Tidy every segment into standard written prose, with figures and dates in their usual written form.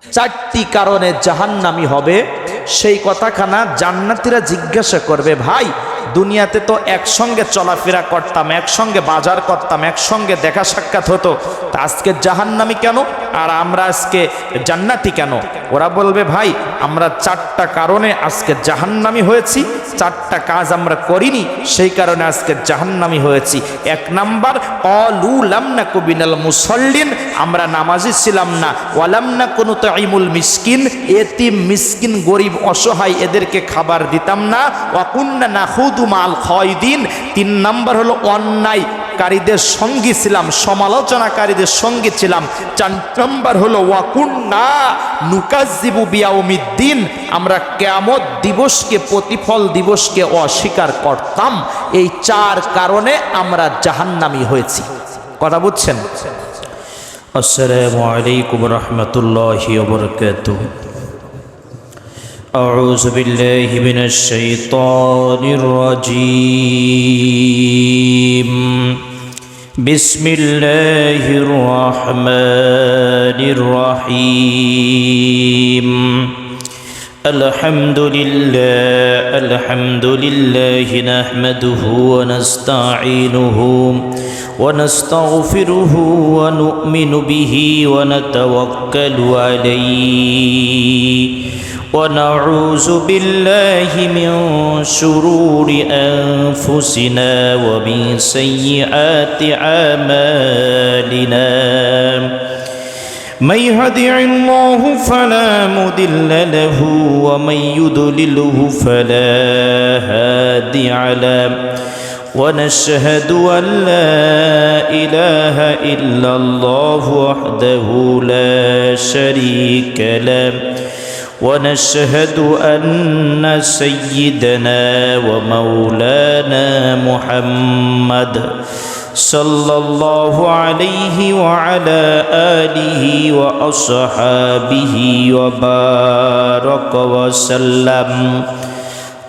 চারটি কারণে জাহান্নামী হবে। সেই কথাখানা জান্নাতীরা জিজ্ঞাসা করবে, ভাই দুনিয়াতে তো একসঙ্গে চলাফেরা করতাম, একসঙ্গে বাজার করতাম, একসঙ্গে দেখা সাক্ষাৎ হতো, তা আজকে জাহান্নামী কেন আর আমরা আজকে জান্নাতি কেন? ওরা বলবে, ভাই আমরা চারটা কারণে আজকে জাহান্নামী হয়েছি, চারটা কাজ আমরা করিনি, সেই কারণে আজকে জাহান্নামী হয়েছি। এক নাম্বার, ক্বালু লাম নাকু মিনাল মুসাল্লিন, আমরা নামাজি ছিলাম না, ওয়ালাম নাকু নুতঈমুল মিসকিন, এতিম মিসকিন গরিব অসহায় এদেরকে খাবার দিতাম না, ওয়া কুন্না নাখুদু মাল খায়দিন, তিন নাম্বার হলো অন্যায়কারীদের সঙ্গী ছিলাম, সমালোচনাকারীদের সঙ্গী ছিলাম, চার নাম্বার হলো ওয়া কুন্না নুকাজ্জিবু বিয়াউমিদ্দিন, আমরা কিয়ামত দিবসকে, প্রতিফল দিবসকে অস্বীকার করতাম। এই চার কারণে আমরা জাহান্নামী হয়েছি। কথা বুঝছেন? আসসালামু আলাইকুম রাহমাতুল্লাহি ওয়া বারাকাতুহু। আউযু বিল্লাহি মিনাশ শাইতানির রাজীম। বিসমিল্লাহির রহমানির রহিম। আলহামদুলিল্লাহি নাহমাদুহু ওয়া নাস্তাঈনুহু ওয়া নাস্তাগফিরুহু ওয়া নু'মিনু বিহি ওয়া নাতাওয়াক্কালু আলাইহি ওয়া নাউযু বিল্লাহি মিন শুরুরি আনফুসিনা ওয়া মিন সাইয়্যাতি আমালিনা। من يهده الله فلا مضل له ومن يضلله فلا هادي له ونشهد أن لا إله إلا الله وحده لا شريك له ونشهد أن سيدنا ومولانا محمد صلى الله عليه وعلى آله وأصحابه وبارك وسلم.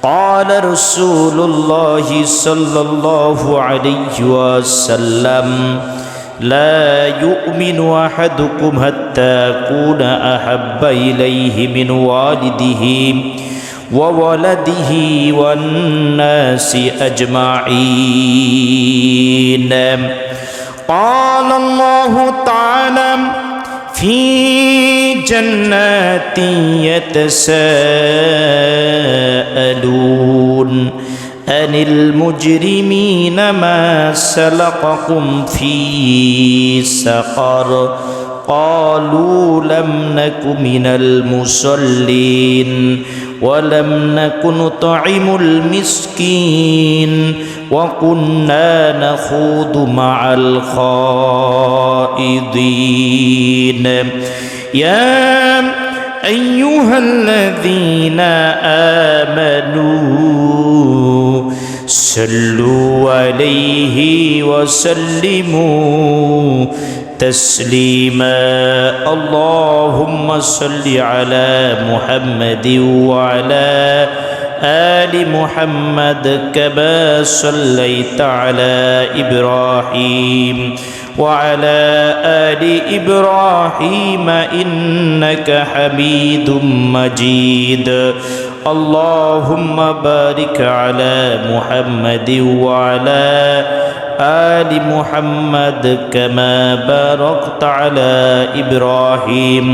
قال رسول الله صلى الله عليه وسلم: لا يؤمن أحدكم حتى أكون أحب إليه من والده وولده والناس أجمعين. قال الله تعالى: في جنات يتساءلون عن المجرمين ما سلككم في سقر قالوا لم نك من المصلين ولم نك نطعم المسكين وكنا نخوض مع الخائضين. يا أيها الذين آمنوا صلوا عليه وسلموا تسليما. اللهم صل على محمد وعلى آل محمد كما صليت على إبراهيم وعلى آل إبراهيم إنك حميد مجيد. اللهم بارك على محمد وعلى آل محمد كما باركت على إبراهيم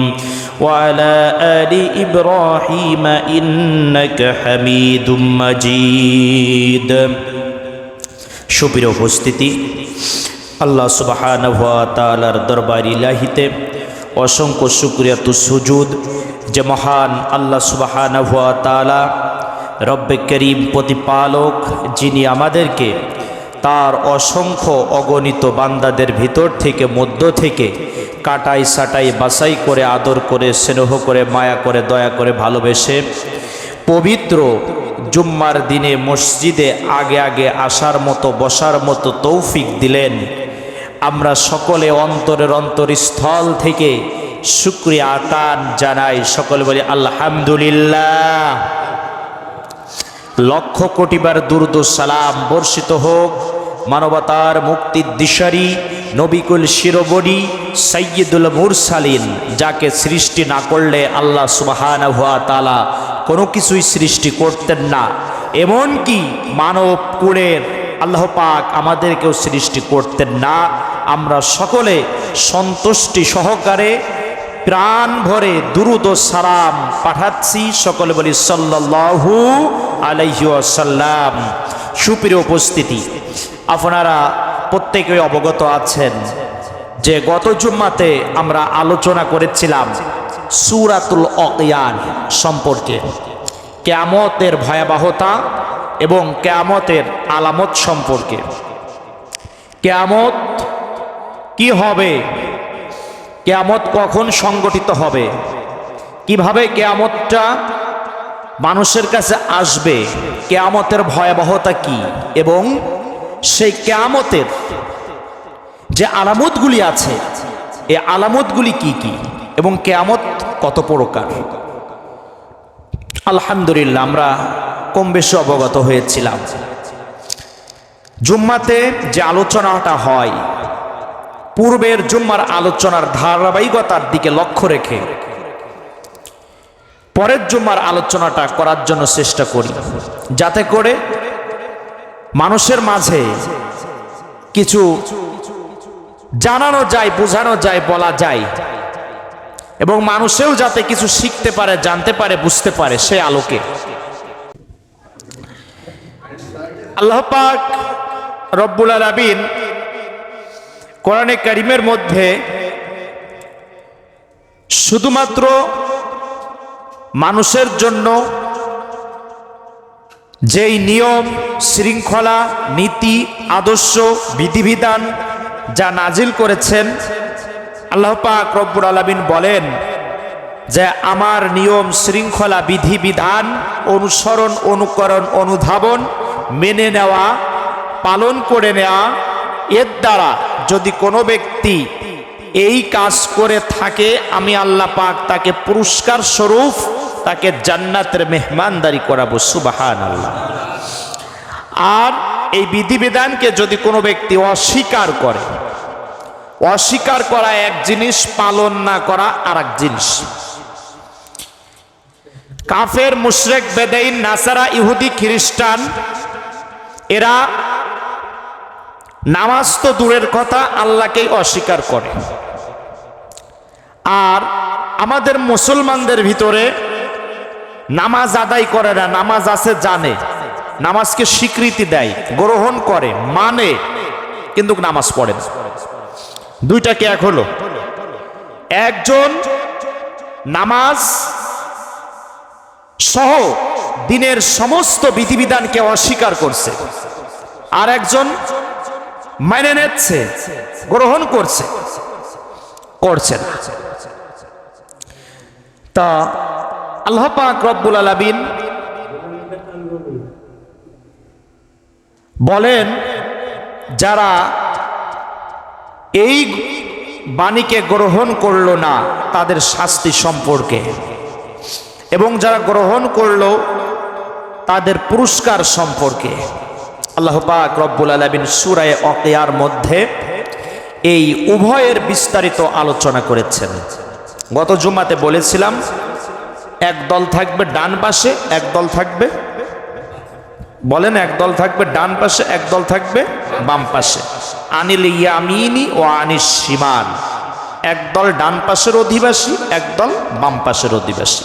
وعلى آل إبراهيم إنك حميد مجيد. সুপ্রিয় উপস্থিতি, আল্লাহ সুবহানাহু ওয়া তাআলার দরবার ইলাহিতে অসংখ্য শুকরিয়া তো সুজুদ যে মহান আল্লাহ সুবহানাহু ওয়া তাআলা রব্বে করিম প্রতিপালক, যিনি আমাদেরকে তার অসংখ্য অগণিত বান্দাদের ভিতর থেকে, মধ্য থেকে কাটাই সাটাই বাছাই করে, আদর করে, স্নেহ করে, মায়া করে, দয়া করে, ভালোবেসে পবিত্র জুম্মার দিনে মসজিদে আগে আগে আসার মতো, বসার মতো তৌফিক দিলেন। আমরা সকলে অন্তরের অন্তরস্থল থেকে শুকরিয়া আতান জানাই। সকলে বলি আলহামদুলিল্লাহ। লক্ষ কোটিবার দুরূদ ও সালাম বর্ষিত হোক মানবতার মুক্তির দিশারি নবিকুল শিরোমণি সাইয়্যিদুল মুরসালিন, যাকে সৃষ্টি না করলে আল্লাহ সুবহানাহু ওয়া তাআলা কোনো কিছুই সৃষ্টি করতেন না, এমনকি মানব কুলের আল্লাহ পাক আমাদেরকেও সৃষ্টি করতেন না। আমরা সকলে সন্তুষ্টি সহকারে প্রাণ ভরে দুরুদ ও সালাম পাঠাচ্ছি। সকলে বলি সাল্লাল্লাহু আলাইহি ওয়াসাল্লাম। সুপ্রিয় উপস্থিতি, আপনারা প্রত্যেকেই অবগত আছেন যে গত জুম্মাতে আমরা আলোচনা করেছিলাম সূরাতুল ওয়াকিয়া সম্পর্কে, কিয়ামতের ভয়াবহতা এবং কিয়ামতের আলামত সম্পর্কে। কিয়ামত কি হবে, কিয়ামত কখন সংগঠিত হবে, কিভাবে কিয়ামতটা মানুষের কাছে আসবে, কিয়ামতের ভয়াবহতা কি, এবং সেই কিয়ামতের যে আলামতগুলি আছে এই আলামতগুলি কি কি, এবং কিয়ামত কত প্রকার। আলহামদুলিল্লাহ আমরা কম বেশি অবগত হয়েছিলাম। জুম্মাতে যে আলোচনাটা হয়, পূর্বের জুম্মার আলোচনার ধারাবাহিকতার দিকে লক্ষ্য রেখে পরের জুম্মার আলোচনাটা করার জন্য চেষ্টা করি, যাতে করে মানুষের মাঝে কিছু জানানো যায়, বোঝানো যায়, বলা যায়, এবং মানুষেও যাতে কিছু শিখতে পারে, জানতে পারে, বুঝতে পারে, সে আলোকে। আল্লাহ পাক রব্বুল আলামিন কোরআনে কারীমের মধ্যে শুধুমাত্র মানুষের জন্য যেই নিয়ম শৃঙ্খলা, নীতি, আদর্শ, বিধিবিধান যা নাজিল করেছেন, আল্লাহ পাক রব্বুল আলামিন বলেন যে আমার নিয়ম শৃঙ্খলা, বিধিবিধান অনুসরণ, অনুকরণ, অনুধাবন, মেনে নেওয়া, পালন করে নেওয়া, এর দ্বারা যদি কোনো ব্যক্তি এই কাজ করে থাকে, আমি আল্লাহ পাক তাকে পুরস্কার স্বরূপ তাকে জান্নাতের মেহমানদারি করাবো। সুবহানাল্লাহ। আর এই বিধিবিধানকে যদি কোনো ব্যক্তি অস্বীকার করে, অস্বীকার করা এক জিনিস, পালন না করা আর এক জিনিস। কাফের, মুশরিক, বেদাইন, নাসারা, ইহুদি, খ্রিস্টান এরা নামাজ তো দূরের কথা, আল্লাহকেই অস্বীকার করে। আর আমাদের মুসলমানদের ভিতরে নামাজ আদায় করে না, নামাজ আছে জানে, নামাজকে স্বীকৃতি দেয়, গ্রহণ করে, মানে, কিন্তু নামাজ পড়ে না। দুইটাকে এক হলো। একজন নামাজ সহ দিনের সমস্ত বিধিবিধানকে অস্বীকার করছে, আর একজন মেনে নিচ্ছে, গ্রহণ করছে, করছে না। তা আল্লাহ পাক রব্বুল আলামিন বলেন, যারা এই বাণীকে গ্রহণ করলো না তাদের শাস্তি সম্পর্কে, এবং যারা গ্রহণ করলো তাদের পুরস্কার সম্পর্কে আল্লাহ পাক রব্বুল আলামিন সূরা ওয়াকিয়ার মধ্যে এই উভয়ের বিস্তারিত আলোচনা করেছেন। গত জুমাতে বলেছিলাম এক দল থাকবে ডান পাশে, এক দল থাকবে, বলেন, এক দল থাকবে ডান পাশে, এক দল থাকবে বাম পাশে। আনিল ইয়ামিনি ও আনিস শিমাল, এক দল ডান পাশের অধিবাসী, এক দল বাম পাশের অধিবাসী।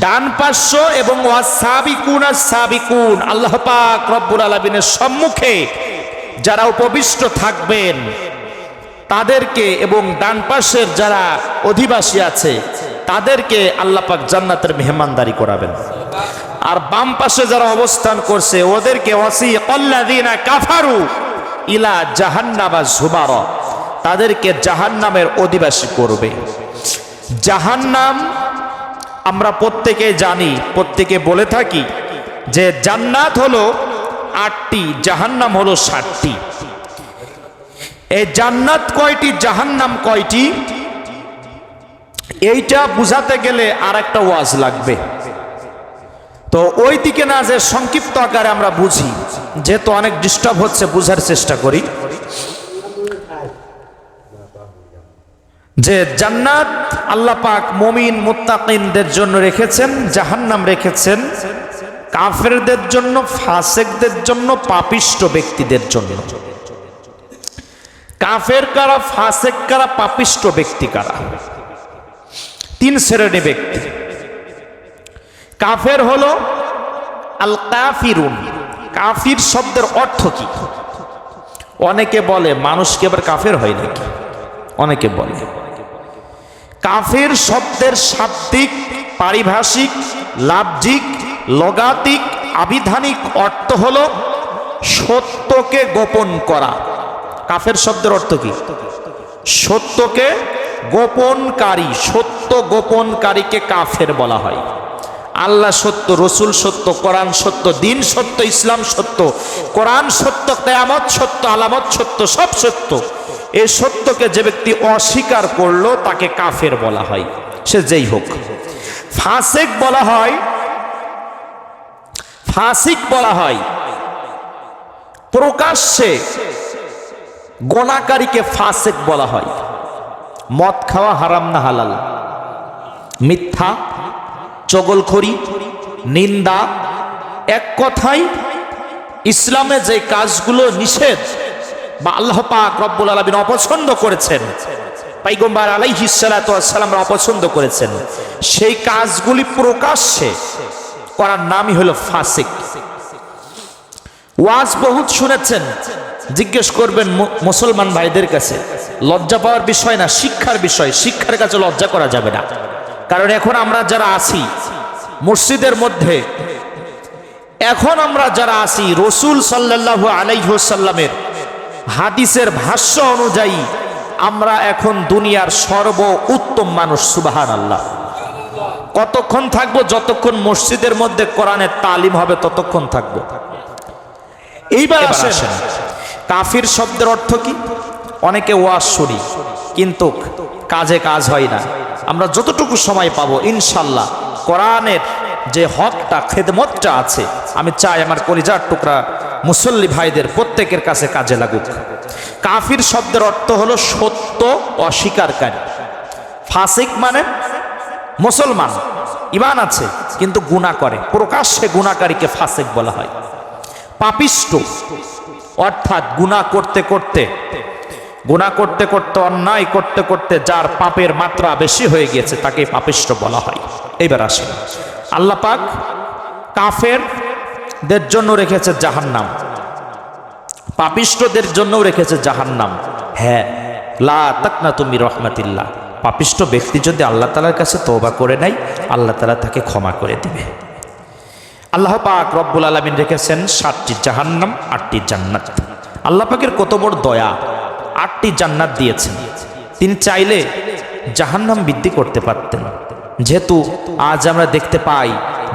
ডান পার্শ্ব এবং ওয়াসাবিকুন আস-সাবিকুন, আল্লাহ পাক রব্বুল আলামিনের সম্মুখে যারা উপবিষ্ট থাকবেন তাদেরকে, এবং ডান পাশের যারা অধিবাসী আছে তাদেরকে আল্লাহ পাক জান্নাতের মেহমানদারি করাবেন। আর বাম পাশে যারা অবস্থান করছে ওদেরকে ওয়াসিকাল্লাযিনা কাফারু ইলা জাহান্নামা যুমারা, তাদেরকে জাহান্নামের অধিবাসী করবে। জাহান্নাম আমরা প্রত্যেকে জানি, প্রত্যেকে বলে থাকি যে জান্নাত হলো ৮টি, জাহান্নাম হলো ৭টি। এই জান্নাত কয়টি, জাহান্নাম কয়টি, এইটা বুঝাতে গেলে আর একটা ওয়াজ লাগবে। তো ওই দিকে না যে সংক্ষিপ্ত আকারে আমরা বুঝি, যেহেতু অনেক ডিস্টার্ব হচ্ছে, বুঝার চেষ্টা করি। যে জান্নাত আল্লাহ পাক মুমিন মুত্তাকিনদের জন্য রেখেছেন, জাহান্নাম রেখেছেন কাফেরদের জন্য, ফাসিকদের জন্য, পাপিষ্ঠ ব্যক্তিদের জন্য। কাফের কারা, ফাসিক কারা, পাপিষ্ঠ ব্যক্তি কারা? তিন শ্রেণী ব্যক্তি। কাফের হলো আল কাফিরুন। কাফির শব্দের অর্থ কি? অনেকে বলে মানুষকে আবার কাফের হয় নাকি? অনেকে বলে কাফের শব্দের শাব্দিক, পারিভাষিক, লাব্জিক, লগাতিক, আবিধানিক অর্থ হলো সত্যকে গোপন করা। কাফের শব্দের অর্থ কি? সত্যকে গোপনকারী। সত্য গোপনকারীকে কাফের বলা হয়। আল্লাহ সত্য, রসুল সত্য, কোরআন সত্য, দিন সত্য, ইসলাম সত্য, কোরআন সত্য, কিয়ামত সত্য, আলামত সত্য, সব সত্য। এই সত্যকে যে ব্যক্তি অস্বীকার করলো তাকে কাফের বলা হয়, সে যেই হোক। ফাসিক বলা হয়, ফাসিক বলা হয় প্রকাশ্যে গোনাকারীকে ফাসিক বলা হয়। মদ খাওয়া হারাম না হালাল? মিথ্যা, চগলখড়ি, নিন্দা, এক কথায় ইসলামে যে কাজগুলো নিষেধ বা আল্লাহ পাক রব্বুল আলামিন অপছন্দ করেছেন, পয়গম্বর আলাইহিস সালাতু ওয়াস সালাম অপছন্দ করেছেন, সেই কাজগুলি প্রকাশ্যে করার নামই হলো ফাসিক। ওয়াজ বহুত শুনেছেন, জিজ্ঞেস করবেন মুসলমান ভাইদের কাছে। লজ্জা পাওয়ার বিষয় না, শিক্ষার বিষয়। শিক্ষার কাছে লজ্জা করা যাবে না। কারণ এখন আমরা যারা আছি মসজিদের মধ্যে, এখন আমরা যারা আছি রসুল সাল্লাল্লাহু আলাইহি ওয়াসাল্লামের হাদিসের ভাষ্য অনুযায়ী আমরা এখন দুনিয়ার সর্ব উত্তম মানুষ। সুবহানাল্লাহ। কতক্ষণ থাকবো? যতক্ষণ মসজিদের মধ্যে কোরআনের তালিম হবে ততক্ষণ থাকবো। এইবার আসেন, কাফির শব্দের অর্থ কি? অনেকে ওয়াজ শুনি কিন্তু কাজে কাজ হয় না। আমরা যতটুকু সময় পাবো ইনশাল্লাহ কোরআনের যে হকটা, খেদমতটা আছে, আমি চাই আমার কলিজার টুকরা মুসল্লি ভাইদের প্রত্যেকের কাছে কাজে লাগুক। কাফির শব্দের অর্থ হলো সত্য অস্বীকারী। ফাসিক মানে মুসলমান, ঈমান আছে কিন্তু গুনাহ করে, প্রকাশ্যে গুনাহকারীকে ফাসিক বলা হয়। পাপিষ্ঠ অর্থাৎ গুনাহ করতে করতে, অন্যায় করতে করতে যার পাপের মাত্রা বেশি হয়ে গিয়েছে তাকে পাপিষ্ঠ বলা হয়। এইবার আসেন, আল্লাহ পাক কাফেরদের জন্য রেখেছে জাহান্নাম, পাপিষ্ঠদের জন্য রেখেছে জাহান্নাম। হ্যাঁ, লা তাকনাতু মির রাহমাতিল্লাহ। পাপিষ্ঠ ব্যক্তি যদি আল্লাহ তাআলার কাছে তওবা করে নেয়, আল্লাহ তাআলা তাকে ক্ষমা করে দিবে। আল্লাহ পাক রব্বুল আলামিন রেখেছেন 7টি জাহান্নাম, 8টি জান্নাত। আল্লাহ পাকের কত বড় দয়া, 8টি জান্নাত দিয়েছেন। তিনি চাইলে জাহান্নাম বৃদ্ধি করতে পারতেন। যেহেতু আজ আমরা দেখতে পাই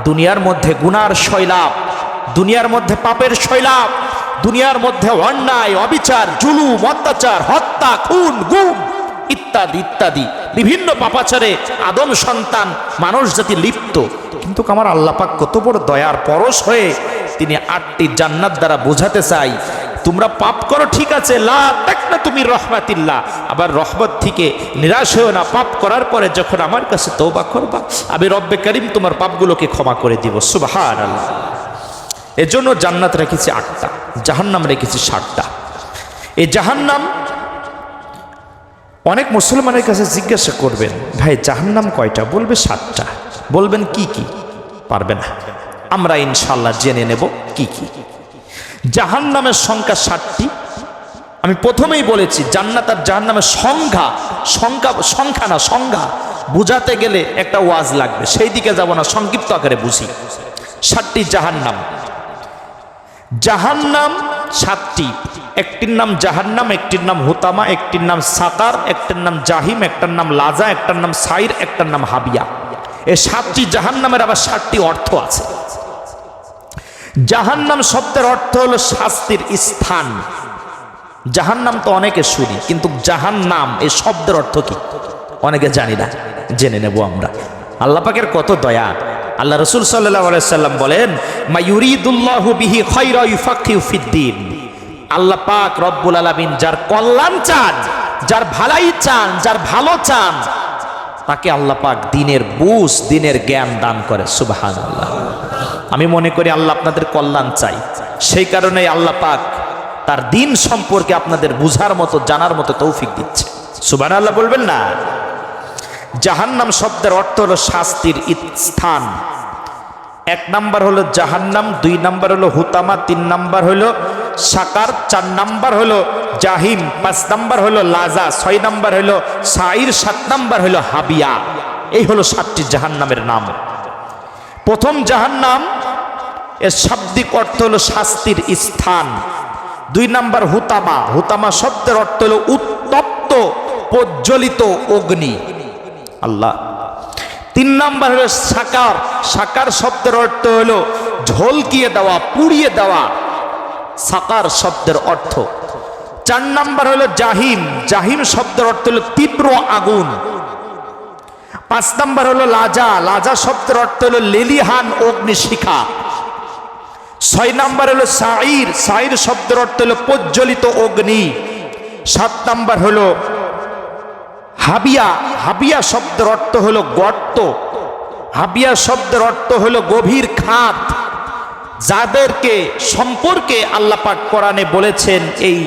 দুনিয়ার মধ্যে গুনার শৈলাব, দুনিয়ার মধ্যে পাপের শৈলাব, দুনিয়ার মধ্যে অন্যায়, অবিচার, জুলুম, অত্যাচার, হত্যা, খুন, গুম ইত্যাদি ইত্যাদি বিভিন্ন পাপাচারে আদম সন্তান মানুষ জাতি লিপ্ত। কিন্তু আমার আল্লাহ পাক কত বড় দয়ার পরশ হয়ে তিনি 8টি জান্নাত দ্বারা বোঝাতে চাই, তোমরা পাপ করো ঠিক আছে, লা তাকনাতু মির রাহমাতিল্লাহ, আবার রহমত থেকে নিরাশ হও না। পাপ করার পরে যখন আমার কাছে তওবা করবা, আমি রব্বে করিম তোমার পাপগুলোকে ক্ষমা করে দিব। সুবহানাল্লাহ। এজন্য জান্নাত রেখেছি 8টা, জাহান্নাম রেখেছি 7টা। এই জাহান্নাম, অনেক মুসলমানের কাছে জিজ্ঞাসা করবেন, ভাই জাহান্নাম কয়টা? বলবে 7টা। বলবেন কি কি? পারবে না। আমরা ইনশাআল্লাহ জেনে নেব কি কি। জাহান্নামের সংখ্যা 7টি। আমি প্রথমেই বলেছি জান্নাত আর জাহান্নামের সংখ্যা না, সংজ্ঞা বুঝাতে গেলে একটা ওয়াজ লাগবে, সেই দিকে যাব না, সংক্ষিপ্ত আকারে বুঝি। 7টি জাহান্নাম। জাহান্নাম 7টি। একটির নাম জাহান্নাম, একটির নাম হুতামা, একটির নাম সাকার, একটার নাম জাহিম, একটার নাম লাজা, একটার নাম সাইর, একটার নাম হাবিয়া। এই 7টি জাহান্নামের আবার 7টি অর্থ আছে। জাহান্নাম শব্দের অর্থ হলো শাস্তির স্থান। জাহান্নাম তো অনেকে শুনি, কিন্তু জাহান্নাম এই শব্দের অর্থ কি অনেকে জানি না, জেনে নেব আমরা। আল্লাহ পাকের কত দয়া। আল্লাহ রাসূল সাল্লাল্লাহু আলাইহি সাল্লাম বলেন, মা ইউরিদুল্লাহু বিহি খায়রা ইউফাক্কিহু ফিদ্দীন। আল্লাহ পাক রব্বুল আলামিন যার কল্যাণ চান যার ভালাই চান, যার ভালো চান, তাকে আল্লাহ পাক দিনের বুঝ, দিনের জ্ঞান দান করে। সুবহানাল্লাহ। আমি মনে করি আল্লাহ আপনাদের কল্যাণ চাই, সেই কারণেই আল্লাহ পাক তার দিন সম্পর্কে আপনাদের বুঝার মতো, জানার মতো তৌফিক দিচ্ছে। সুবহানাল্লাহ বলবেন না? জাহান্নাম শব্দের অর্থ হলো শাস্তির স্থান। এক নাম্বার হলো জাহান্নাম, দুই নাম্বার হলো হুতামা, তিন নাম্বার হলো সাকার, চার নাম্বার হলো জাহিম, পাঁচ নাম্বার হলো লাজা, ছয় নাম্বার হলো সাইর, সাত নাম্বার হলো হাবিয়া। এই হলো 7টি জাহান্নামের নাম। প্রথম জাহান্নাম এর শাব্দিক অর্থ হলো শাস্তির স্থান। দুই নাম্বার হুতামা, হুতামা শব্দের অর্থ হলো উত্তপ্ত প্রজ্বলিত অগ্নি। আল্লাহ। তিন নাম্বার হলো সাকার, সাকার শব্দের অর্থ হলো ঝলকিয়ে দেওয়া, পুড়িয়ে দেওয়া, সাকার শব্দের অর্থ। চার নাম্বার হলো জাহিম, জাহিম শব্দের অর্থ হলো তীব্র আগুন। পাঁচ নাম্বার হলো লাজা, লাজা শব্দের অর্থ হলো লেলিহান অগ্নিশিখা। ছয় নাম্বার হলো সাইর, সাইর শব্দের অর্থ হলো প্রজ্বলিত অগ্নি। সাত নাম্বার হলো হাবিয়া, হাবিয়া শব্দের অর্থ হলো গর্ত, হাবিয়া শব্দের অর্থ হলো গভীর খাত। যাদেরকে সম্পর্কে আল্লাহ পাক কোরআনে বলেছেন এই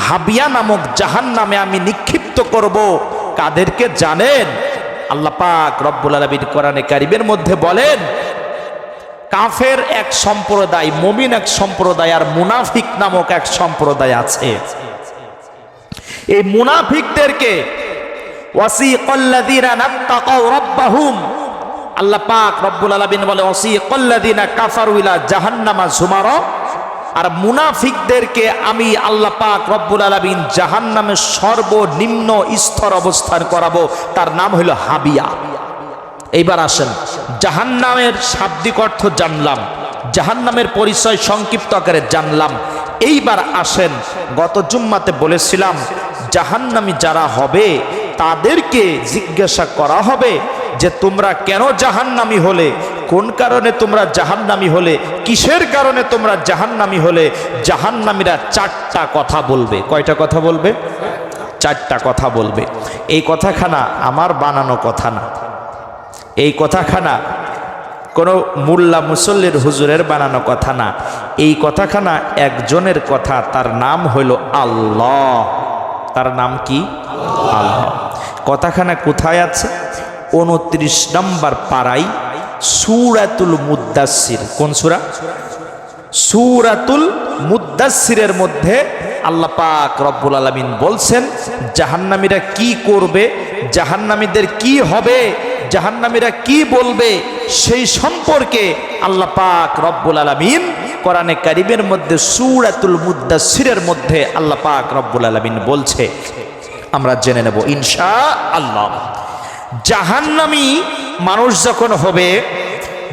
হাবিয়া নামক জাহান্নামে আমি নিক্ষিপ্ত করব, কাদেরকে জানেন? আল্লাহ পাক রব্বুল আলামিন কোরআনে কারীমের মধ্যে বলেন কাফের এক সম্প্রদায়, মুমিন এক সম্প্রদায়, আর মুনাফিক নামক এক সম্প্রদায় আছে। এই মুনাফিকদেরকে ওয়াসিকাল্লাযীনা নাত্তাকাউ রাব্বাহুম, আল্লাহ পাক রব্বুল আলামিন বলে ওয়াসিকাল্লাযীনা কাফারু ইলা জাহান্নামা যুমারা, আর মুনাফিকদেরকে আমি আল্লাহ পাক রব্বুল আলামিন জাহান্নামের সর্বনিম্ন স্তর অবস্থান করাবো, তার নাম হলো হাবিয়া। এইবার আসেন, জাহান্নামের শাব্দিক অর্থ জানলাম, জাহান্নামের পরিচয় সংক্ষিপ্ত আকারে জানলাম। এইবার আসেন, গত জুম্মাতে বলেছিলাম জাহান্নামী যারা হবে তাদেরকে জিজ্ঞাসা করা হবে যে তোমরা কেন জাহান্নামী হলে, কোন কারণে তোমরা জাহান্নামী হলে, কিসের কারণে তোমরা জাহান্নামী হলে। জাহান্নামীরা 4টা কথা বলবে। কয়টা কথা বলবে? 4টা কথা বলবে। এই কথাখানা আমার বানানো কথা না, এই কথাখানা কোনো মোল্লা মুসল্লির হুজুরের বানানো কথা না, এই কথাখানা একজনের কথা, তার নাম হইল আল্লাহ। তার নাম কি? আল্লাহ। কথাখানা কোথায় আছে? 29 নম্বর পারাই সূরাতুল মুদ্দাসসির। কোন সূরা? সূরাতুল মুদ্দাসসিরের মধ্যে আল্লাহ পাক রব্বুল আলামিন বলছেন জাহান্নামীরা কি করবে, জাহান্নামীদের কি হবে, জাহান্নামীরা কি বলবে, সেই সম্পর্কে আল্লাহ পাক রব্বুল আলামিন কোরআনে কারীমের মধ্যে সূরাতুল মুদ্দাসসিরের মধ্যে আল্লাহ পাক রব্বুল আলামিন বলছে। আমরা জেনে নেব ইনশাআল্লাহ। জাহান্নামী মানুষ যখন হবে,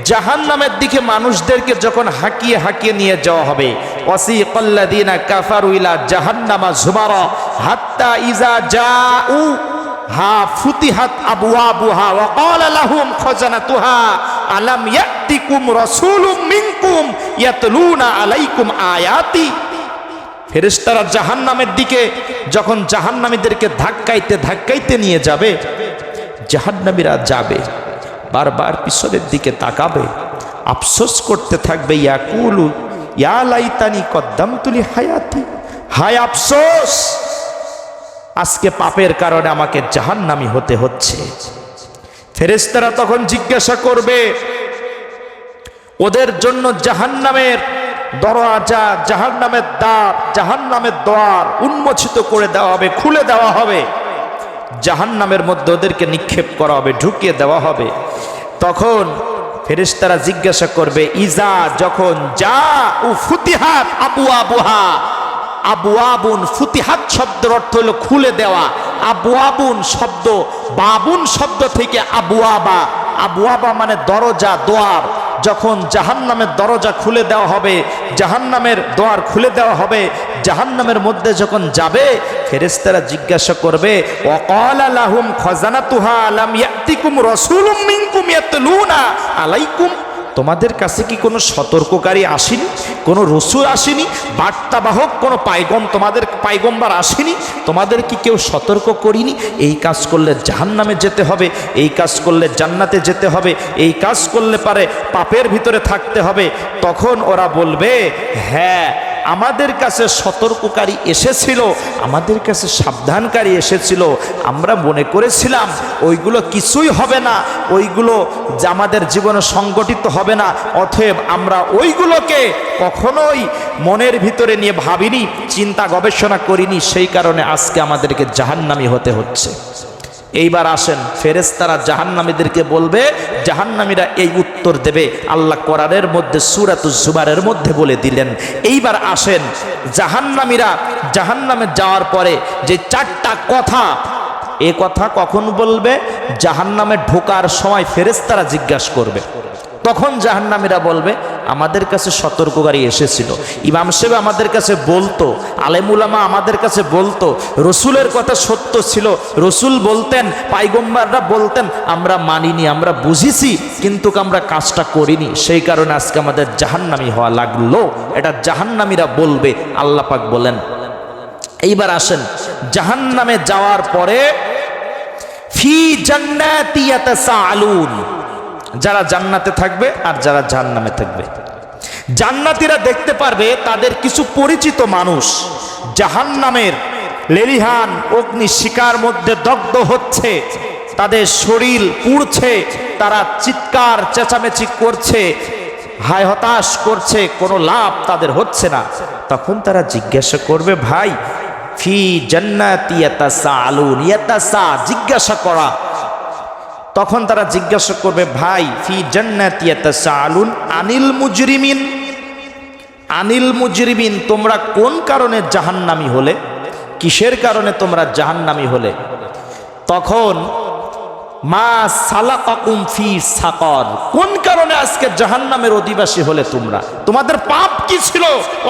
জাহান্নামের দিকে মানুষদেরকে যখন হাঁকিয়ে হাঁকিয়ে নিয়ে যাওয়া হবে, ওয়াসিকাল্লাযীনা কাফারু ইলা জাহান্নামা যুমারা হাত্তা ইযা জাউ হা ফুতিহাত আবওয়াবুহা ওয়া ক্বালা লাহুম খাজানাতুহা আলাম ইয়াতিকুম রাসূলুম মিনকুম ইয়াতলুনা আলাইকুম আয়াতি। ফেরেশতারা জাহান্নামের দিকে যখন জাহান্নামীদেরকে ধাক্কাইতে ধাক্কাইতে নিয়ে যাবে, জাহান্নামীরা যাবে, বারবার পিছনের দিকে তাকাবে, আফসোস করতে থাকবে, ইয়াকুলু ইয়া লাইতানি কদ্দামতু লি হায়াতি, হায় আফসোস, আজকে পাপের কারণে আমাকে জাহান্নামী হতে হচ্ছে। ফেরেশতারা তখন জিজ্ঞাসা করবে, ওদের জন্য জাহান্নামের দরজা, জাহান্নামের দ্বার, জাহান্নামের দ্বার উন্মোচিত করে দেওয়া হবে, খুলে দেওয়া হবে, জাহান্নামের মধ্যে ওদেরকে নিক্ষেপ করা হবে, ঢুকিয়ে দেওয়া হবে। তখন ফেরেশতারা জিজ্ঞাসা করবে, ইজা, যখন যা উ ফুতিহাত আবওয়াবুহা, আবওয়াবুন ফুতিহাত শব্দের অর্থ হলো খুলে দেওয়া, আবওয়াবুন শব্দ বাবুন শব্দ থেকে আবওয়াবা, আবওয়াবা মানে দরজা, দ্বার। যখন জাহান্নামের দরজা খুলে দেওয়া হবে, জাহান্নামের দ্বার খুলে দেওয়া হবে, জাহান্নামের মধ্যে যখন যাবে, ফেরেশতারা জিজ্ঞাসা করবে, ওয়া ক্বালা লাহুম খাজানাতুহা আলাম ইয়াতিকুম রাসূলুম মিনকুম ইয়াতলুনা আলাইকুম তোমাদের কাছে কি কোনো সতর্ককারী আসেনি, কোনো রসুল আসেনি, বার্তাবাহক কোনো পায়গম্বার আসেনি? তোমাদের কি কেউ সতর্ক করিনি? এই কাজ করলে জাহান্নামে যেতে হবে, এই কাজ করলে জান্নাতে যেতে হবে, এই কাজ করলে পারে পাপের ভিতরে থাকতে হবে। তখন ওরা বলবে, হ্যাঁ আমাদের কাছে সতর্ককারী এসেছিল, আমাদের কাছে সাবধানকারী এসেছিল, আমরা মনে করেছিলাম ওইগুলো কিছুই হবে না, ওইগুলো যে আমাদের জীবনে সংগঠিত হবে না, অতএব আমরা ওইগুলোকে কখনোই মনের ভিতরে নিয়ে ভাবিনি, চিন্তা গবেষণা করিনি, সেই কারণে আজকে আমাদেরকে জাহান্নামী হতে হচ্ছে। এইবার আসেন, ফেরেশতারা জাহান্নামীদেরকে বলবে, জাহান্নামীরা এই উত্তর দেবে। আল্লাহ কোরআনের মধ্যে সূরাতুজ জুমারের মধ্যে বলে দিলেন। এইবার আসেন, জাহান্নামীরা জাহান্নামে যাওয়ার পরে যে চারটা কথা, এ কথা কখন বলবে? জাহান্নামে ঢোকার সময় ফেরেশতারা জিজ্ঞাসা করবে। তখন জাহান্নামীরা বলবে, আমাদের কাছে সতর্ককারী এসেছিল, ইমাম সাহেব আমাদের কাছে বলতো, আলেম উলামা আমাদের কাছে বলতো, রসুলের কথা সত্য ছিল, রসুল বলতেন, পায়গম্বাররা বলতেন, আমরা মানিনি, আমরা বুঝেছি, কিন্তু আমরা কাজটা করিনি, সেই কারণে আজকে আমাদের জাহান্নামী হওয়া লাগলো। এটা জাহান্নামীরা বলবে। আল্লাহ পাক বলেন, এইবার আসেন, জাহান্নামে যাওয়ার পরে ফি জান্নাতি ইয়াতাসাআলুন, যারা জান্নাতে থাকবে আর যারা জাহান্নামে থাকবে, জান্নাতীরা দেখতে পারবে তাদের কিছু পরিচিত মানুষ জাহান্নামের লেলিহান অগ্নি শিখার মধ্যে দগ্ধ হচ্ছে, তাদের শরীর পুড়ছে, তারা চিৎকার চেঁচামেচি করছে, হায় হতাশ করছে, কোনো লাভ তাদের হচ্ছে না। তখন তারা জিজ্ঞাসা করবে, ভাই ফি জান্নাতি ইয়াতাসাআলুন, জিজ্ঞাসা করা। তখন তারা জিজ্ঞাসা করবে, ভাই ফি জান্নাতি ইয়াতাসাআলুন আনিল মুজরিমিন, আনিল মুজরিমিন, তোমরা কোন কারণে জাহান্নামী হলে, কিসের কারণে তোমরা জাহান্নামী হলে? তখন মা সালাকাকুম ফি সাকর, কোন কারণে আজকে জাহান্নামের অধিবাসী হলে তোমরা? তোমাদের পাপ কি ছিল,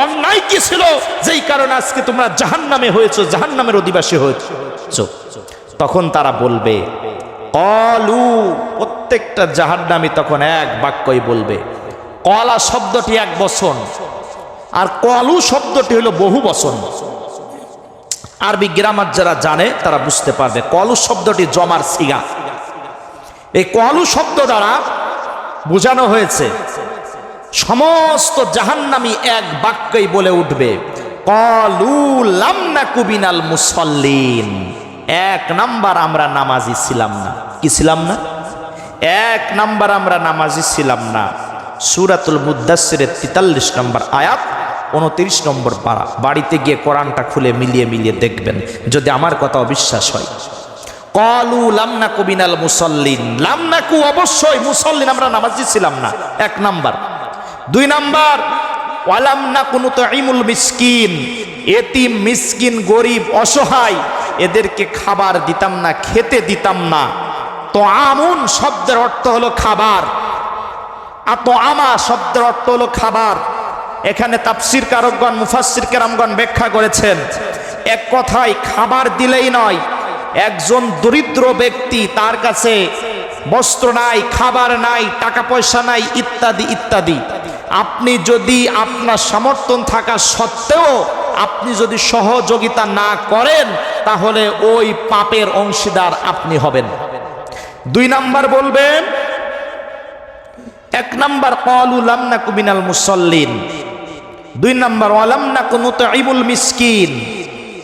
অন্যায় কি ছিল, যেই কারণে আজকে তোমরা জাহান্নামে হয়েছো, জাহান্নামের অধিবাসী হয়েছো? তখন তারা বলবে, কলু, প্রত্যেকটা জাহান্নামী তখন এক বাক্যই বলবে। কলা শব্দটি এক বচন, আর কলু শব্দটি হলো বহু বচন। আরবি গ্রামার যারা জানে তারা বুঝতে পারবে, কলু শব্দটি জমার সিগা। এই কলু শব্দ দ্বারা বোঝানো হয়েছে সমস্ত জাহান্নামী এক বাক্যই বলে উঠবে, কলু লাম নাকু মিনাল মুসাল্লিন, এক নাম্বার আমরা নামাজি ছিলাম না। কি ছিলাম না? এক নাম্বার আমরা নামাজি ছিলাম না। সূরাতুল মুদ্দাসসিরের 43 নম্বর আয়াত, 29 নম্বর পারা। বাড়িতে গিয়ে কোরআনটা খুলে মিলিয়ে মিলিয়ে দেখবেন, যদি আমার কথা অবিশ্বাস হয়। কলু লাম নাকু মিনাল মুসাল্লিন, লাম নাকু অবশ্যই, মুসাল্লিন আমরা নামাজি ছিলাম না, এক নাম্বার। 2 নাম্বার, ওয়ালাম নাকু নুতঈমুল মিসকিন, এতিম মিসকিন গরিব অসহায় এদেরকে খাবার দিতাম না, খেতে দিতাম না। তো আমুন শব্দের অর্থ হলো খাবার, আতো আমা শব্দের অর্থ হলো খাবার। এখানে তাফসীর কারকগণ, মুফাসসির কেরামগণ ব্যাখ্যা করেছেন, এক কথায় খাবার দিলেই নয়, একজন দরিদ্র ব্যক্তি, তার কাছে বস্ত্র নাই, খাবার নাই, টাকা পয়সা নাই, ইত্যাদি ইত্যাদি, আপনি যদি আপনার সমর্থন থাকা সত্ত্বেও আপনি যদি সহযোগিতা না করেন, তাহলে ওই পাপের অংশীদার আপনি হবেন। 2 নাম্বার বলবেন, 1 নাম্বার ক্বালু লাম নাকু মিনাল মুসাল্লিন, 2 নাম্বার ওয়ালাম নাকু নুতঈমুল মিসকিন,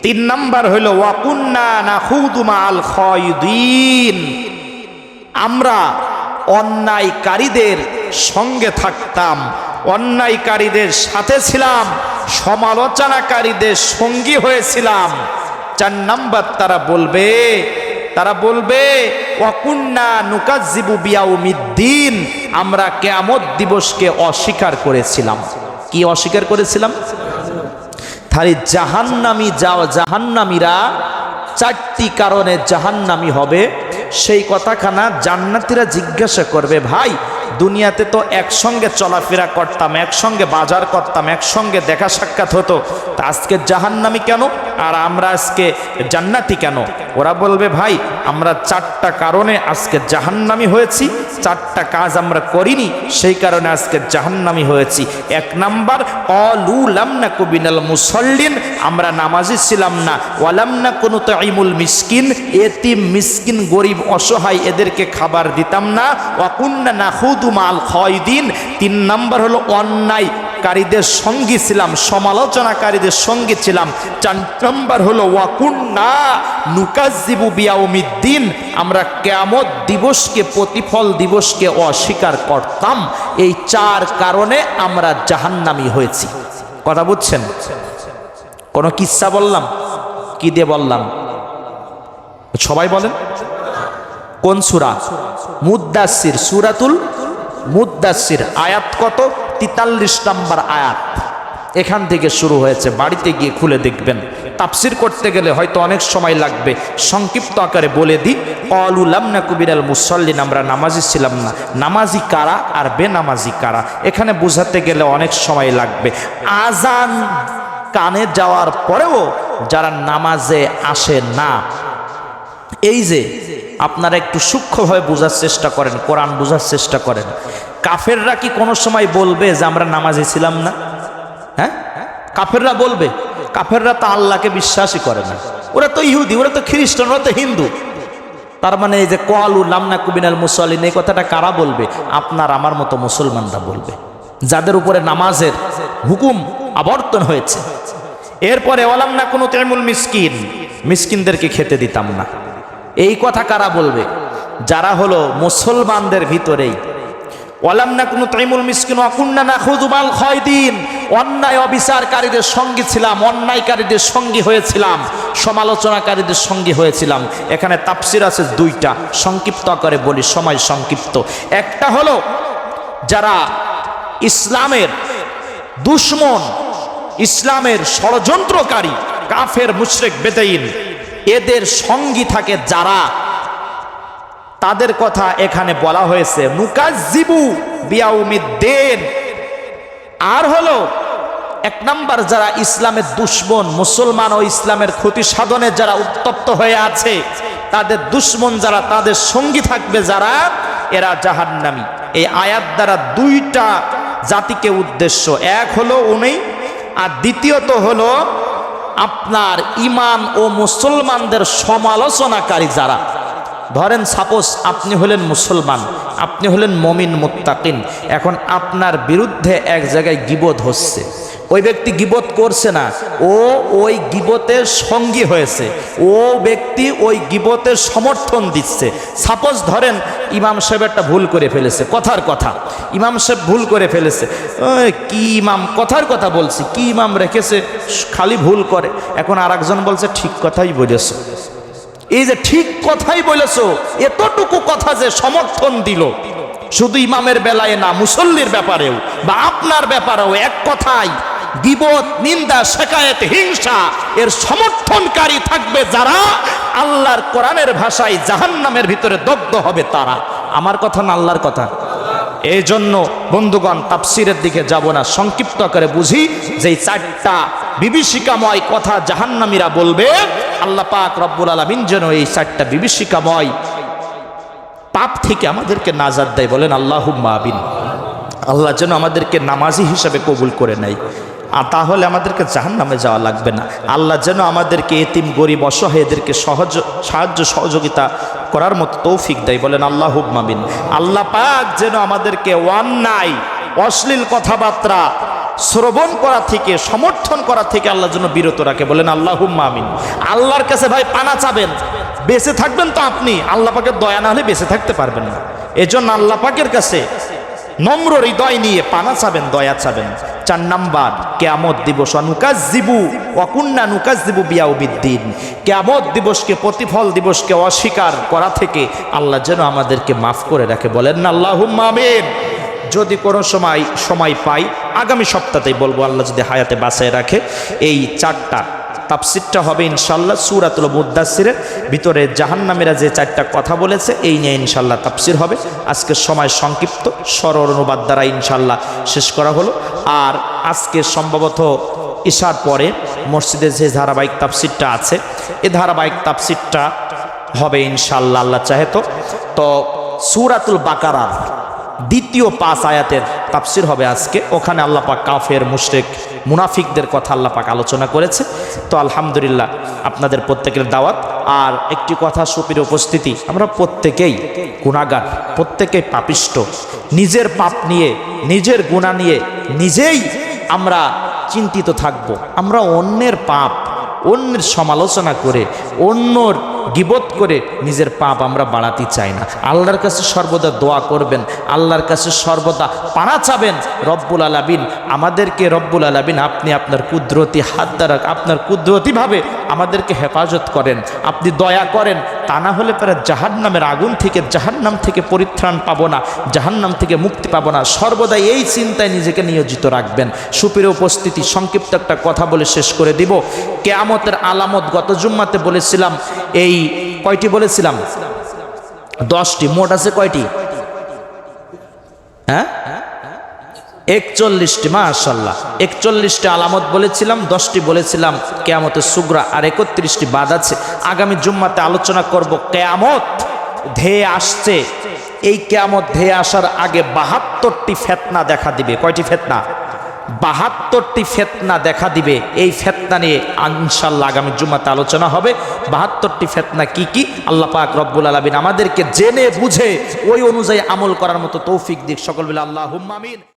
3 নাম্বার হলো ওয়া কুন্না নাখুদু মাআল খায়িদিন, আমরা অন্যায়কারীদের সঙ্গে থাকতাম, অন্যায়কারীদের সাথে ছিলাম, সমালোচনাকারীদের সঙ্গী হয়েছিলাম। 4 নাম্বার তারা বলবে ওয়া কুন্না নুকাজ্জিবু বিয়াউমিদ্দিন, আমরা কিয়ামত দিবসকে অস্বীকার করেছিলাম। কি অস্বীকার করেছিলাম? তাহলে জাহান্নামীরা 4টি কারণে জাহান্নামী হবে। সেই কথাখানা জান্নাতীরা জিজ্ঞাসা করবে, ভাই দুনিয়াতে তো একসঙ্গে চলাফেরা করতাম, একসঙ্গে বাজার করতাম, একসঙ্গে দেখা সাক্ষাৎ হতো, তা আজকে জাহান্নামী কেন? আর আমরা আজকে জান্নাতি কেন? ওরা বলবে ভাই আমরা 4টা কারণে আজকে জাহান্নামী হয়েছি, 4টা কাজ আমরা করিনি সেই কারণে আজকে জাহান্নামী হয়েছি। 1 নাম্বার ক্বালু লাম নাকু মিনাল মুসাল্লিন, আমরা নামাজি ছিলাম না। ওয়া লাম নাকু নুতঈমুল মিসকিন, এতিম মিসকিন গরিব অসহায় এদেরকে খাবার দিতাম না। ওয়া কুন্না নাখুদু মাল খায়দিন, 3 নাম্বার হলো অন্যায়কারীদের সঙ্গী ছিলাম, সমালোচনাকারীদের সঙ্গী ছিলাম। 4 নাম্বার হলো ওয়া কুন্না নুকাজ্জিবু বিয়াউমিদ্দিন, আমরা কিয়ামত দিবসকে, প্রতিফল দিবসকে অস্বীকার করতাম। এই 4 কারণে আমরা জাহান্নামী হয়েছি। কথা বুঝছেন? কোন কিচ্ছা বললাম? কি দিয়ে বললাম? সবাই বলেন। কোন সূরা? মুদ্দাসির, সূরাতুল মুদ্দাসির। আয়াত কত? 43 নম্বর আয়াত। এখান থেকে শুরু হয়েছে, বাড়িতে গিয়ে খুলে দেখবেন। তাফসির করতে গেলে হয়তো অনেক সময় লাগবে, সংক্ষিপ্ত আকারে বলে দিই। ক্বালু লাম নাকু মিনাল মুসাল্লিন, আমরা নামাজি ছিলাম না। নামাজি কারা আর বেনামাজি কারা, এখানে বোঝাতে গেলে অনেক সময় লাগবে। আজান কানে যাওয়ার পরেও যারা নামাজে আসে না, এই যে আপনারা একটু সূক্ষ্মভাবে বোঝার চেষ্টা করেন, কোরআন বোঝার চেষ্টা করেন। কাফেররা কি কোনো সময় বলবে যে আমরা নামাজি ছিলাম না? হ্যাঁ, কাফেররা বলবে? কাফেররা তো আল্লাহকে বিশ্বাসই করে না, ওরা তো ইহুদি, ওরা তো খ্রিস্টান, ওরা তো হিন্দু। তার মানে এই যে ক্বালু লাম নাকু মিনাল মুসাল্লিন, এই কথাটা কারা বলবে? আপনার আমার মতো মুসলমানরা বলবে, যাদের উপরে নামাজের হুকুম আবর্তন হয়েছে। এরপরে ওয়া লাম নাকু নুতঈমুল মিসকিন, মিসকিনদেরকে খেতে দিতাম না, এই কথা কারা বলবে? যারা হলো মুসলমানদের ভিতরেই ওয়া লাম নাকু নুতঈমুল মিসকিন ওয়া কুন্না নাখুযু মাল খায়দিন, অন্যায় অবিচারকারীদের সঙ্গী ছিলাম, অন্যায়কারীদের সঙ্গী হয়েছিলাম, সমালোচনাকারীদের সঙ্গী হয়েছিলাম। এখানে তাফসির আছে 2টা, সংক্ষিপ্ত করে বলি, সময় সংক্ষিপ্ত। একটা হলো যারা ইসলামের দুশমন, ইসলামের ষড়যন্ত্রকারী, কাফের মুশরিক বেদাইন, এদের সঙ্গী থাকে যারা, তাদের কথা এখানে বলা হয়েছে নুকাজ্জিবু বিয়াউমিদ্দিন। আর হলো 1 নাম্বার যারা ইসলামের দুশমন, মুসলমান ও ইসলামের ক্ষতি সাধনে যারা উত্তপ্ত হয়ে আছে, তাদের দুশমন যারা, তাদের সঙ্গী থাকবে যারা, এরা জাহান্নামী। এই আয়াত দ্বারা 2টা জাতিকে উদ্দেশ্য, এক হলো উনি, আর দ্বিতীয়ত হলো আপনার ইমান ও মুসলমানদের সমালোচনাকারী যারা। ধরেন সাপোজ আপনি হলেন মুসলমান, আপনি হলেন মুমিন মুত্তাকিন, এখন আপনার বিরুদ্ধে এক জায়গায় গীবত হচ্ছে, ওই ব্যক্তি গীবত করছে না, ও ওই গীবতের সঙ্গী হয়েছে, ও ব্যক্তি ওই গীবতের সমর্থন দিচ্ছে। সাপোজ ধরেন ইমাম সাহেব একটা ভুল করে ফেলেছে, কথার কথা, ইমাম সাহেব ভুল করে ফেলেছে, কি ইমাম কথার কথা বলছি, কি ইমাম রেখেছে, খালি ভুল করে। এখন আরেকজন বলছে ঠিক কথাই বলেছো। এই যে ঠিক কথাই বলেছো, এতটুকু কথা যে সমর্থন দিল, শুধু ইমামের বেলায় না, মুসল্লির ব্যাপারেও বা আপনার ব্যাপারেও এক কথাই গীবত, নিন্দা, শিকায়েত, হিংসা এর সমর্থনকারী থাকবে যারা, আল্লাহর কোরআনের ভাষায় জাহান্নামের ভিতরে দগ্ধ হবে তারা। আমার কথা না আল্লাহর কথা? এই জন্য বন্ধুগণ তাফসিরের দিকে যাব না, সংক্ষিপ্ত করে বুঝি যে 4টা বিভীষিকাময় কথা জাহান্নামীরা বলবে। আল্লাহ পাক রব্বুল আলামিন যেন এই 4টা বিভীষিকাময় পাপ থেকে আমাদেরকে নাজাত দেয়, বলেন আল্লাহুম্মা আমিন। আল্লাহ যেন আমাদেরকে নামাজি হিসাবে কবুল করে নেয়, আর তাহলে আমাদেরকে জাহান্নামে যাওয়া লাগবে না। আল্লাহ যেন আমাদেরকে এতিম গরিব অসহায় এদেরকে সাহায্য সহযোগিতা করার মতো তৌফিক দেয়, বলেন আল্লাহুম্মা আমিন। আল্লাহ পাক যেন আমাদেরকে অন্যায় অশ্লীল কথাবার্তা শ্রবণ করা থেকে, সমর্থন করা থেকে আল্লাহ যেন বিরত রাখে, বলেন আল্লাহুম্মা আমিন। আল্লাহর কাছে ভাই পানা চাবেন, বেঁচে থাকবেন তো আপনি, আল্লাহ পাকের দয়া না হলে বেঁচে থাকতে পারবেন না। এজন্য আল্লাহ পাকের কাছে নম্র হৃদয় নিয়ে পানা চাবেন, দয়া চাবেন। 4 নাম্বার কিয়ামত দিবস, নুকাজ্জিবু ওয়া কুন্না নুকাজ্জিবু বিয়াউমিদ্দিন, কিয়ামত দিবসকে, প্রতিফল দিবসকে অস্বীকার করা থেকে আল্লাহ যেন আমাদেরকে মাফ করে রাখে, বলেন না আল্লাহুম্মা আমিন। যদি কোনো সময় পাই আগামী সপ্তাহতেই বলবো, আল্লাহ যদি হায়াতে বাঁচায় রাখে। এই 4টা তাফসিরটা হবে ইনশাল্লাহ সূরাতুল মুদ্দাসিরের ভিতরে জাহান্নামীরা যে 4টা কথা বলেছে এই নিয়ে ইনশাল্লাহ তাফসির হবে। আজকের সময় সংক্ষিপ্ত, সরল অনুবাদ দ্বারা ইনশাল্লাহ শেষ করা হলো। আর আজকে সম্ভবত ইশার পরে মসজিদে যে ধারাবাহিক তাফসিরটা আছে এই ধারাবাহিক তাফসিরটা হবে ইনশাআল্লাহ, আল্লাহ চাহে তো সূরাতুল বাকারার দ্বিতীয় 5 আয়াতের তাফসির হবে আজকে। ওখানে আল্লাহ পাক কাফের, মুশরিক, মুনাফিকদের কথা আল্লাহ পাক আলোচনা করেছে। তো আলহামদুলিল্লাহ আপনাদের প্রত্যেকের দাওয়াত। আর একটি কথা, সুপ্রিয় উপস্থিতি, আমরা প্রত্যেকেই গুনাহগার, প্রত্যেকেই পাপিষ্ট। নিজের পাপ নিয়ে, নিজের গুনাহ নিয়ে নিজেই আমরা চিন্তিত থাকব। আমরা অন্যের পাপ, অন্যের সমালোচনা করে, অন্যর গীবত করে নিজের পাপ আমরা বাড়াতে চাই না। আল্লাহর কাছে সর্বদা দোয়া করবেন, আল্লাহর কাছে সর্বদা পানা চাবেন। রব্বুল আলামিন আমাদেরকে, রব্বুল আলামিন আপনি আপনার কুদরতি হাত দ্বারা, আপনার কুদরতিভাবে আমাদেরকে হেফাজত করেন, আপনি দয়া করেন। তা না হলে পরে জাহান্নামের আগুন থেকে, জাহান্নাম থেকে পরিত্রাণ পাবো না, জাহান্নাম থেকে মুক্তি পাবো না। সর্বদা এই চিন্তায় নিজেকে নিয়োজিত রাখবেন। সুপ্রিয় উপস্থিতি, সংক্ষিপ্ত একটা কথা বলে শেষ করে দিব। কিয়ামতের আলামত গত জুম্মাতে বলেছিলাম, এই কয়টি বলেছিলাম? 10টি। মোট আছে কয়টি? হ্যাঁ, 41টি। মাশাআল্লাহ, 41টি আলামত বলেছিলাম, 10টি বলেছিলাম কিয়ামতের সুগরা, আর 31টি বাদ আছে। আগামী জুম্মাতে আলোচনা করব কিয়ামত ধেয়ে আসছে। এই কিয়ামত ধেয়ে আসার আগে 72টি ফিতনা দেখা দিবে। কয়টি ফিতনা? 72টি ফিতনা দেখা দিবে। এই ফিতনা নিয়ে ইনশাআল্লাহ আগামী জুম্মাতে আলোচনা হবে। 72টি ফিতনা কি কি? আল্লাহ পাক রব্বুল আলামিন আমাদেরকে জেনে বুঝে ওই অনুযায়ী আমল করার মতো তৌফিক দিক। সকল বলে আল্লাহুম্মা আমিন।